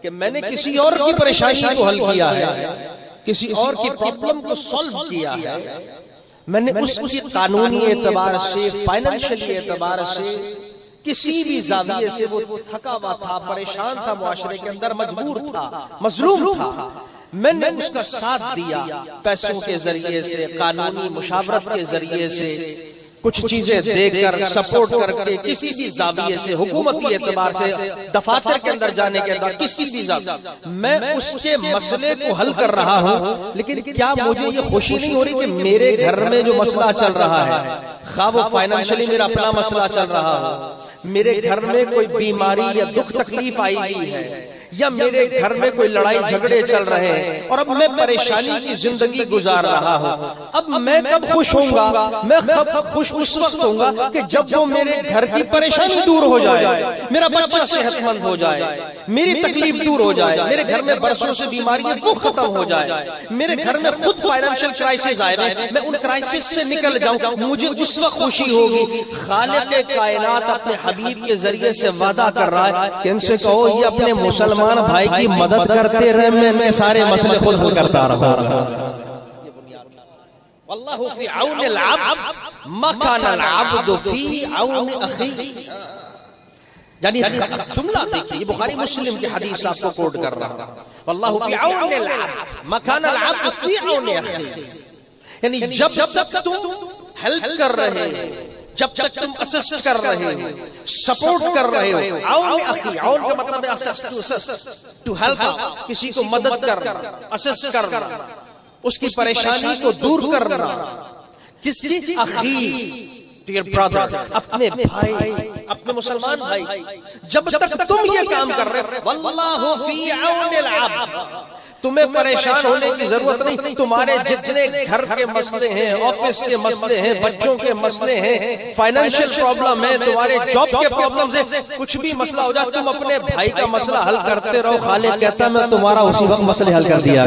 کہ میں نے کسی اور کی پریشانی کو حل کیا ہے، کسی اور کی پرابلم کو سالو کیا ہے، میں نے اس کی قانونی اعتبار سے، فائنینشلی اعتبار سے، کسی بھی زاویے سے وہ تھکا ہوا تھا، پریشان تھا، معاشرے کے اندر مجبور تھا، مظلوم تھا، میں نے اس کا ساتھ دیا، پیسوں کے ذریعے سے، قانونی مشاورت کے ذریعے سے، کچھ چیزیں دے کر، سپورٹ کر کے، کسی بھی زاویے سے، حکومتی اعتبار سے، دفاتر کے اندر جانے کے بعد کسی بھی زاویے میں اس کے مسئلے کو حل کر رہا ہوں. لیکن کیا مجھے یہ خوشی نہیں ہو رہی کہ میرے گھر میں جو مسئلہ چل رہا ہے، خواہ وہ فائنینشلی میرا اپنا مسئلہ چل رہا ہو، میرے گھر میں کوئی بیماری یا دکھ تکلیف آئی ہوئی ہے، یا میرے گھر میں کوئی لڑائی جھگڑے چل رہے ہیں اور اب میں پریشانی کی زندگی گزار رہا ہوں، اب میں کب خوش ہوں گا؟ میں خوش اس وقت ہوں گا کہ جب وہ میرے گھر کی پریشانی دور ہو جائے، میرا بچہ صحت مند ہو جائے، میری تکلیف دور ہو جائے، میرے گھر میں برسوں سے بیماریاں وہ ختم ہو جائے، میرے گھر میں خود فائنینشیل کرائسس آئے ہیں، میں ان کرائسس سے نکل جاؤں، مجھے اس وقت خوشی ہوگی. خالق کائنات اپنے حبیب کے ذریعے سے وعدہ کر رہا ہے کہ ان سے کہو یہ اپنے مسلمان بھائی کی مدد کرتے رہے، میں سارے مسئلے خود حل کرتا رہا. واللہ فی عون العبد ما کان العبد فی عون اخیہ. یعنی جملہ دیکھیے، یہ بخاری مسلم کی حدیث آپ کو کوٹ کر رہا ہوں. واللہ فی عون العبد ما کان العبد فی عون اخیہ. یعنی جب تک تم ہیلپ کر رہے ہو، جب تک تم اسسٹ کر رہے ہو، سپورٹ کر رہے ہو، عون اخی، عون کا مطلب ہے اسسٹ، ٹو ہیلپ، کسی کو مدد کرنا، اسسٹ کرنا، اس کی پریشانی کو دور کرنا. کس کی؟ اخی، ڈیئر برادر، اپنے بھائی، اپنے مسلمان بھائی. جب تک تم یہ کام کر رہے ہو، واللہ فی عون العبد، تمہیں پریشان ہونے کی ضرورت نہیں. تمہارے جتنے گھر کے مسئلے ہیں، آفس کے مسئلے ہیں، بچوں کے مسئلے ہیں، فائنینشیل پرابلم ہے، تمہارے جاب کے پرابلمز ہیں، کچھ بھی مسئلہ ہو جائے، تم اپنے بھائی کا مسئلہ حل کرتے رہو. خالق کہتا ہے میں تمہارا اسی وقت مسئلے حل کر دیا.